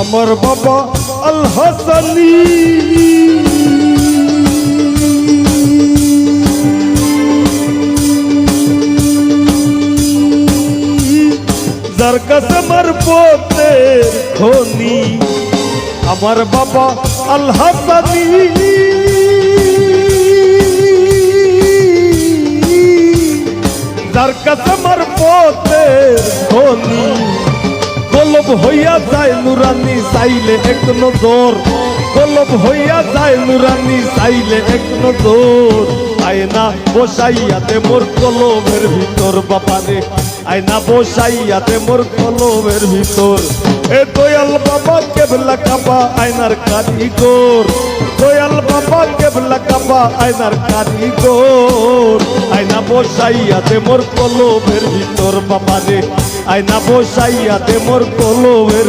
আমার বাবা আল হাসানি যার কাছে আমার পথের খনি আমার বাবা আল হাসানি যার কাছে আমার পথের খনি কলব হইয়া যায় নুরানি চাইলে এক নজর কলব হইয়া যায় নুরানি চাইলে এক নজর আয়না বসাইয়াতে মোর কলবের ভিতর বাবারে আয়না বসাইয়াতে মোর কলবের ভিতর এ দয়াল বাবা কেবলা কাবা আয়নার কারিগর দয়াল বাবা কেবলা কাবা আয়নার কারিগর আয়না বসাইয়াতে মোর কলবের ভিতর বাবারে আয়না বসাইয়াতে মোর কলবের